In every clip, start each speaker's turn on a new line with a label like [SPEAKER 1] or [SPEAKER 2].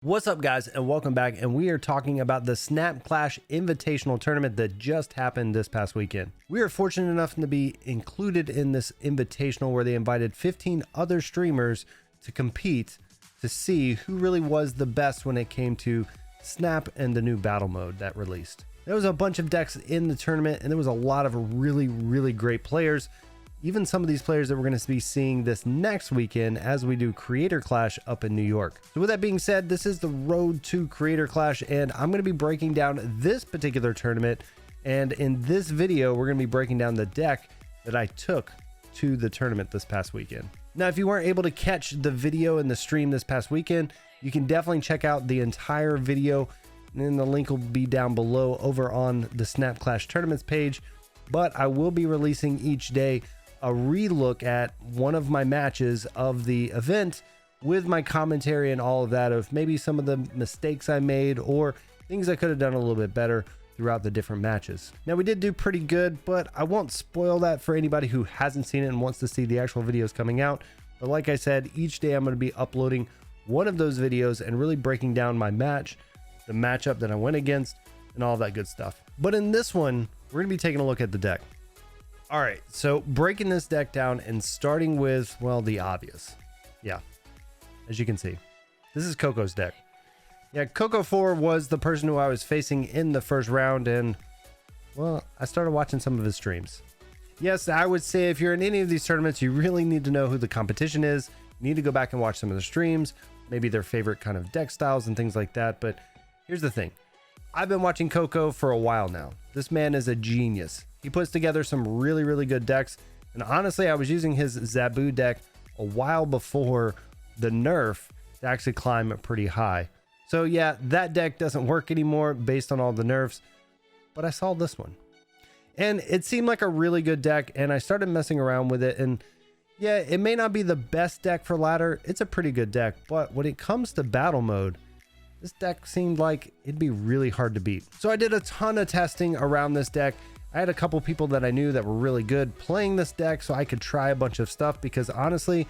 [SPEAKER 1] What's up, guys, and welcome back. And we are talking about the Snap Clash Invitational Tournament that just happened this past weekend. We are fortunate enough to be included in this invitational where they invited 15 other streamers to compete to see who really was the best when it came to Snap and the new battle mode that released. There was a bunch of decks in the tournament, and there was a lot of really great players. Even some of these players that we're going to be seeing this next weekend as we do Creator Clash up in New York. So with that being said, this is the road to Creator Clash, and I'm going to be breaking down this particular tournament. And in this video, we're going to be breaking down the deck that I took to the tournament this past weekend. Now, if you weren't able to catch the video in the stream this past weekend, you can definitely check out the entire video, and the link will be down below over on the Snap Clash Tournaments page. But I will be releasing each day a relook at one of my matches of the event with my commentary and all of that, of maybe some of the mistakes I made or things I could have done a little bit better throughout the different matches. Now, we did do pretty good, but I won't spoil that for anybody who hasn't seen it and wants to see the actual videos coming out. But like I said, each day I'm going to be uploading one of those videos and really breaking down my match, the matchup that I went against, and all that good stuff. But in this one, we're going to be taking a look at the deck. All right, so breaking this deck down and starting with, well, the obvious. Yeah, as you can see, this is Coco's deck. Yeah, Coco 4 was the person who I was facing in the first round, and, well, I started watching some of his streams. Yes, I would say if you're in any of these tournaments, you really need to know who the competition is. You need to go back and watch some of the streams, maybe their favorite kind of deck styles and things like that. But here's the thing. I've been watching Coco for a while now. This man is a genius. He puts together some really good decks. And honestly, I was using his Zabu deck a while before the nerf to actually climb pretty high. So yeah, that deck doesn't work anymore based on all the nerfs, but I saw this one. And it seemed like a really good deck, and I started messing around with it. And yeah, it may not be the best deck for ladder. It's a pretty good deck, but when it comes to battle mode, this deck seemed like it'd be really hard to beat. So I did a ton of testing around this deck. I had a couple people that I knew that were really good playing this deck, so I could try a bunch of stuff, because honestly,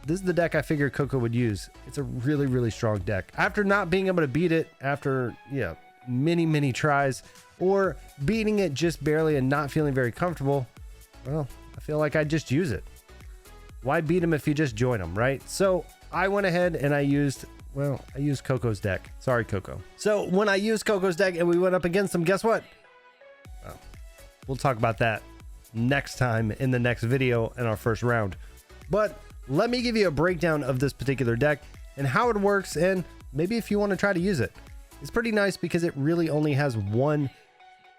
[SPEAKER 1] this is the deck I figured Coco would use. It's a really strong deck. After not being able to beat it after, yeah, many tries, or beating it just barely and not feeling very comfortable, well, I feel like I'd just use it. Why beat him if you just join him, right? So I went ahead and I used Coco's deck. Sorry, Coco. So when I used Coco's deck and we went up against him, guess what? Well, we'll talk about that next time in the next video in our first round. But let me give you a breakdown of this particular deck and how it works, and maybe if you want to try to use it. It's pretty nice because it really only has one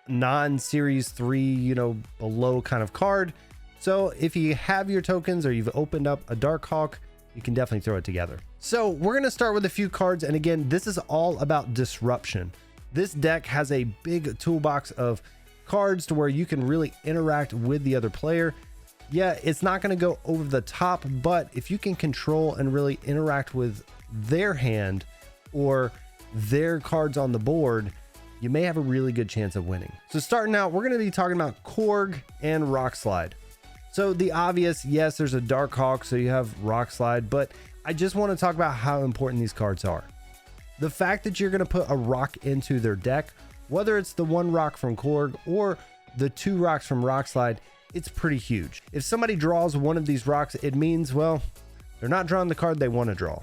[SPEAKER 1] non-series 3, below kind of card. So if you have your tokens or you've opened up a Darkhawk, you can definitely throw it together. So we're going to start with a few cards. And again, this is all about disruption. This deck has a big toolbox of cards to where you can really interact with the other player. Yeah, it's not going to go over the top, but if you can control and really interact with their hand or their cards on the board, you may have a really good chance of winning. So starting out, we're going to be talking about Korg and Rockslide. So the obvious, yes, there's a Darkhawk, so you have Rockslide, but I just want to talk about how important these cards are. The fact that you're going to put a rock into their deck, whether it's the one rock from Korg or the 2 rocks from Rockslide, it's pretty huge. If somebody draws one of these rocks, it means, well, they're not drawing the card they want to draw.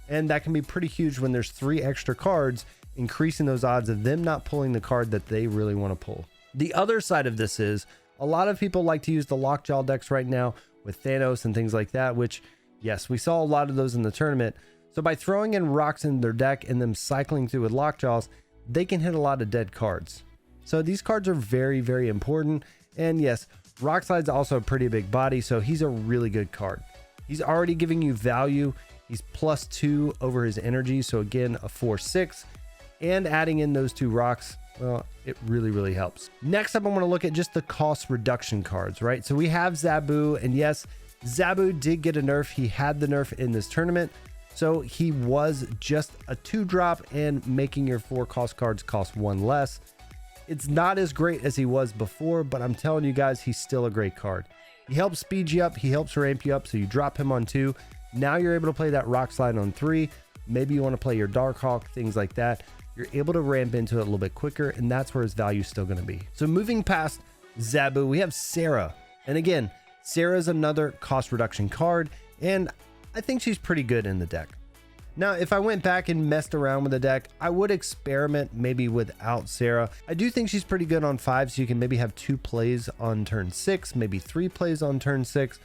[SPEAKER 1] And that can be pretty huge when there's 3 extra cards, increasing those odds of them not pulling the card that they really want to pull. The other side of this is, a lot of people like to use the Lockjaw decks right now with Thanos and things like that, which, yes, we saw a lot of those in the tournament. So by throwing in rocks in their deck and them cycling through with Lockjaws, they can hit a lot of dead cards. So these cards are very important. And yes, Rockslide's also a pretty big body, so he's a really good card. He's already giving you value. He's +2 over his energy, so again, a 4/6. And adding in those 2 rocks, well, it really helps. Next up, I want to look at just the cost reduction cards, right? So we have Zabu, and yes, Zabu did get a nerf. He had the nerf in this tournament, so he was just a 2-drop and making your 4 cost cards cost 1 less. It's not as great as he was before, but I'm telling you guys, he's still a great card. He helps speed you up, he helps ramp you up, so you drop him on 2. Now you're able to play that Rockslide on 3, maybe you want to play your Darkhawk, things like that, you're able to ramp into it a little bit quicker, and that's where his value is still going to be. So moving past Zabu, we have Sera. And again, Sera is another cost reduction card, and I think she's pretty good in the deck. Now, if I went back and messed around with the deck, I would experiment maybe without Sera. I do think she's pretty good on 5, so you can maybe have 2 plays on turn 6, maybe 3 plays on turn 6.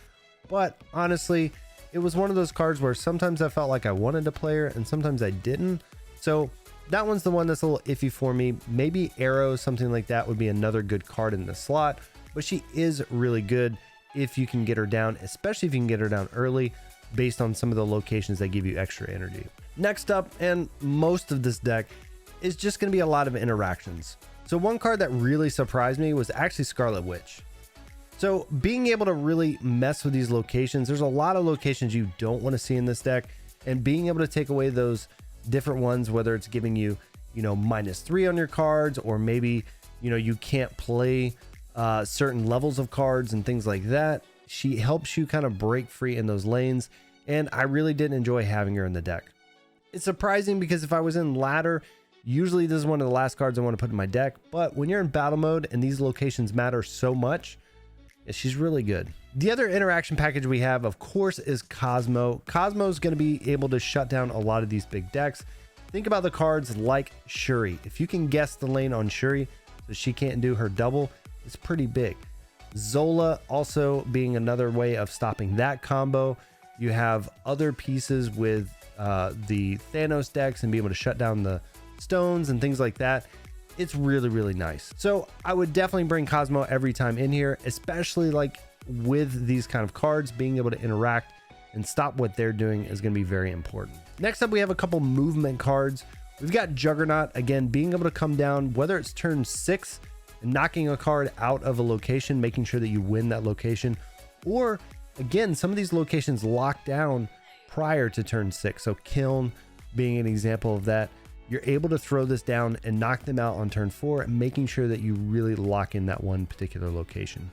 [SPEAKER 1] But honestly, it was one of those cards where sometimes I felt like I wanted to play her and sometimes I didn't. So that one's the one that's a little iffy for me. Maybe Arrow, something like that would be another good card in the slot, but she is really good if you can get her down, especially if you can get her down early, based on some of the locations that give you extra energy. Next up, and most of this deck, is just going to be a lot of interactions. So one card that really surprised me was actually Scarlet Witch. So being able to really mess with these locations, there's a lot of locations you don't want to see in this deck, and being able to take away those different ones, whether it's giving you, -3 on your cards, or maybe, you can't play certain levels of cards and things like that. She helps you kind of break free in those lanes, and I really did enjoy having her in the deck. It's surprising because if I was in ladder, usually this is one of the last cards I want to put in my deck, but when you're in battle mode and these locations matter so much, she's really good. The other interaction package we have, of course, is Cosmo. Cosmo is going to be able to shut down a lot of these big decks. Think about the cards like Shuri. If you can guess the lane on Shuri so she can't do her double, it's pretty big. Zola also being another way of stopping that combo. You have other pieces with the Thanos decks and be able to shut down the stones and things like that. It's really, really nice. So I would definitely bring Cosmo every time in here, especially like with these kind of cards. Being able to interact and stop what they're doing is going to be very important. Next up, we have a couple movement cards. We've got Juggernaut, again, being able to come down, whether it's turn 6 and knocking a card out of a location, making sure that you win that location, or again, some of these locations lock down prior to turn 6. So Kiln being an example of that. You're able to throw this down and knock them out on turn 4, and making sure that you really lock in that one particular location.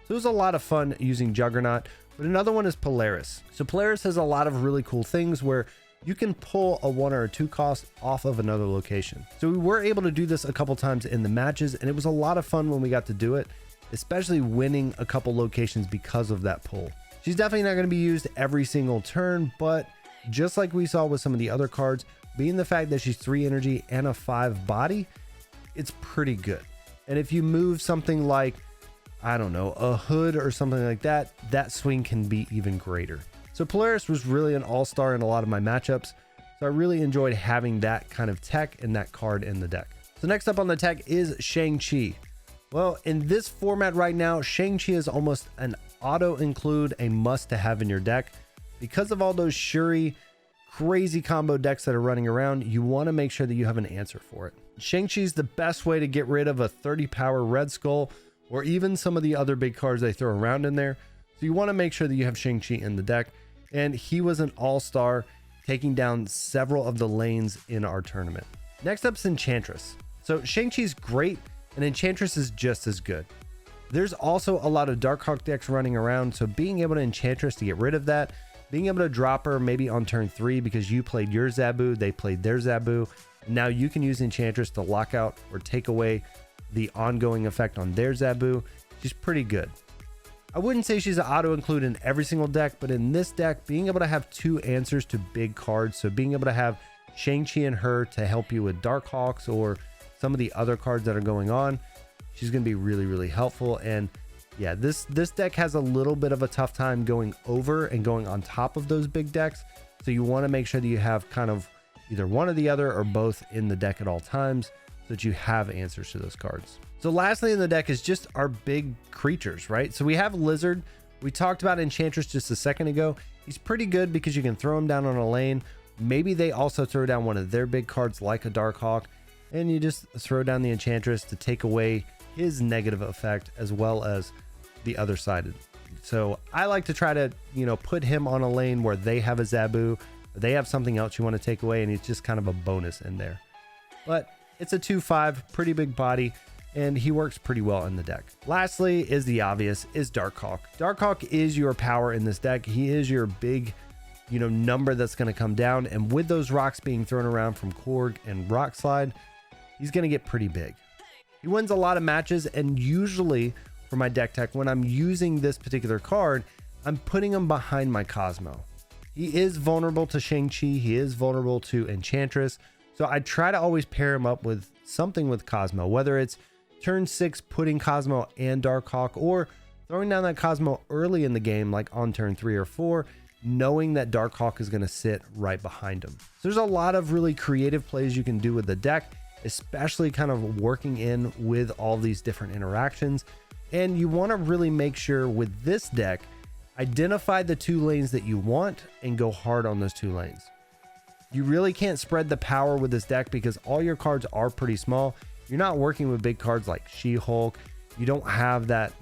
[SPEAKER 1] So it was a lot of fun using Juggernaut, but another one is Polaris. So Polaris has a lot of really cool things where you can pull a 1 or a 2 cost off of another location. So we were able to do this a couple times in the matches, and it was a lot of fun when we got to do it, especially winning a couple locations because of that pull. She's definitely not going to be used every single turn, but just like we saw with some of the other cards, being the fact that she's 3 energy and a 5 body, it's pretty good. And if you move something like, I don't know, a hood or something like that, that swing can be even greater. So Polaris was really an all-star in a lot of my matchups. So I really enjoyed having that kind of tech and that card in the deck. So next up on the tech is Shang-Chi. Well, in this format right now, Shang-Chi is almost an auto include, a must to have in your deck. Because of all those Shuri crazy combo decks that are running around, you want to make sure that you have an answer for it. Shang-Chi is the best way to get rid of a 30 power Red Skull, or even some of the other big cards they throw around in there. So you want to make sure that you have Shang-Chi in the deck. And he was an all-star, taking down several of the lanes in our tournament. Next up is Enchantress. So Shang-Chi's great, and Enchantress is just as good. There's also a lot of Darkhawk decks running around, so being able to Enchantress to get rid of that, being able to drop her maybe on turn 3 because you played your Zabu, they played their Zabu. Now you can use Enchantress to lock out or take away the ongoing effect on their Zabu. She's pretty good. I wouldn't say she's an auto include in every single deck, but in this deck, being able to have 2 answers to big cards, so being able to have Shang-Chi and her to help you with Darkhawks or some of the other cards that are going on, she's going to be really, really helpful. And yeah, this deck has a little bit of a tough time going over and going on top of those big decks. So you want to make sure that you have kind of either one or the other or both in the deck at all times, so that you have answers to those cards. So lastly in the deck is just our big creatures, right? So we have Lizard. We talked about Enchantress just a second ago. He's pretty good because you can throw him down on a lane. Maybe they also throw down one of their big cards like a Darkhawk, and you just throw down the Enchantress to take away his negative effect as well as the other sided. So I like to try to, put him on a lane where they have a Zabu, or they have something else you want to take away, and it's just kind of a bonus in there. But it's a 2/5, pretty big body, and he works pretty well in the deck. Lastly is the obvious, is Darkhawk. Darkhawk is your power in this deck. He is your big number that's going to come down. And with those rocks being thrown around from Korg and Rockslide, he's going to get pretty big. He wins a lot of matches, and usually for my deck tech, when I'm using this particular card, I'm putting him behind my Cosmo. He is vulnerable to Shang-Chi. He is vulnerable to Enchantress. So I try to always pair him up with something with Cosmo, whether it's turn 6 putting Cosmo and Darkhawk, or throwing down that Cosmo early in the game, like on turn 3 or 4, knowing that Darkhawk is going to sit right behind him. So there's a lot of really creative plays you can do with the deck, especially kind of working in with all these different interactions. And you want to really make sure with this deck, identify the 2 lanes that you want and go hard on those 2 lanes. You really can't spread the power with this deck because all your cards are pretty small. You're not working with big cards like She-Hulk. You don't have that,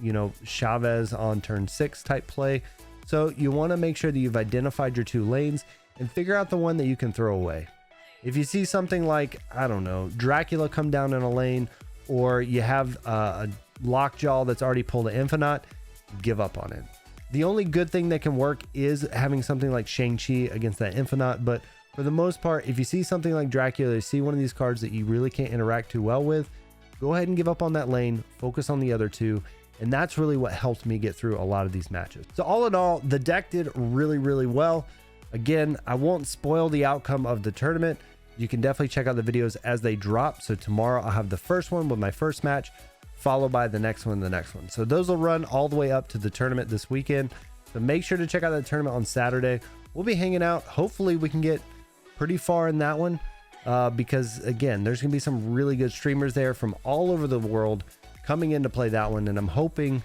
[SPEAKER 1] Chavez on turn 6 type play. So you want to make sure that you've identified your 2 lanes and figure out the one that you can throw away. If you see something like, I don't know, Dracula come down in a lane, or you have a Lockjaw that's already pulled an Infinite, give up on it. The only good thing that can work is having something like Shang-Chi against that Infinite, but for the most part, if you see something like Dracula, you see one of these cards that you really can't interact too well with, go ahead and give up on that lane, focus on the other 2, and that's really what helped me get through a lot of these matches. So all in all, the deck did really, really well. Again, I won't spoil the outcome of the tournament. You can definitely check out the videos as they drop. So tomorrow I'll have the first one with my first match, followed by the next one. So those will run all the way up to the tournament this weekend. So make sure to check out that tournament on Saturday. We'll be hanging out. Hopefully we can get pretty far in that one because again, there's gonna be some really good streamers there from all over the world coming in to play that one. And I'm hoping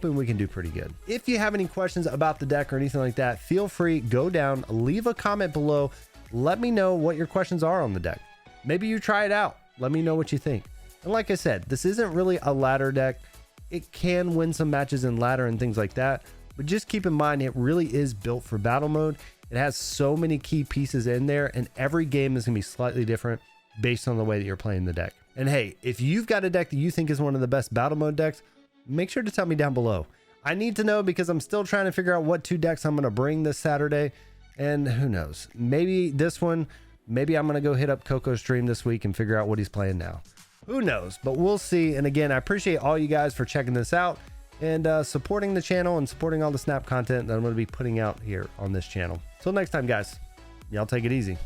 [SPEAKER 1] we can do pretty good. If you have any questions about the deck or anything like that, feel free, go down, leave a comment below. Let me know what your questions are on the deck. Maybe you try it out. Let me know what you think. And like I said, this isn't really a ladder deck. It can win some matches in ladder and things like that, but just keep in mind, it really is built for battle mode. It has so many key pieces in there, and every game is gonna be slightly different based on the way that you're playing the deck. And hey, if you've got a deck that you think is one of the best battle mode decks, make sure to tell me down below. I need to know because I'm still trying to figure out what 2 decks I'm gonna bring this Saturday. And who knows, maybe this one, maybe I'm going to go hit up Coco's stream this week and figure out what he's playing now. Who knows, but we'll see. And again, I appreciate all you guys for checking this out and supporting the channel and supporting all the Snap content that I'm going to be putting out here on this channel. Till next time, guys, y'all take it easy.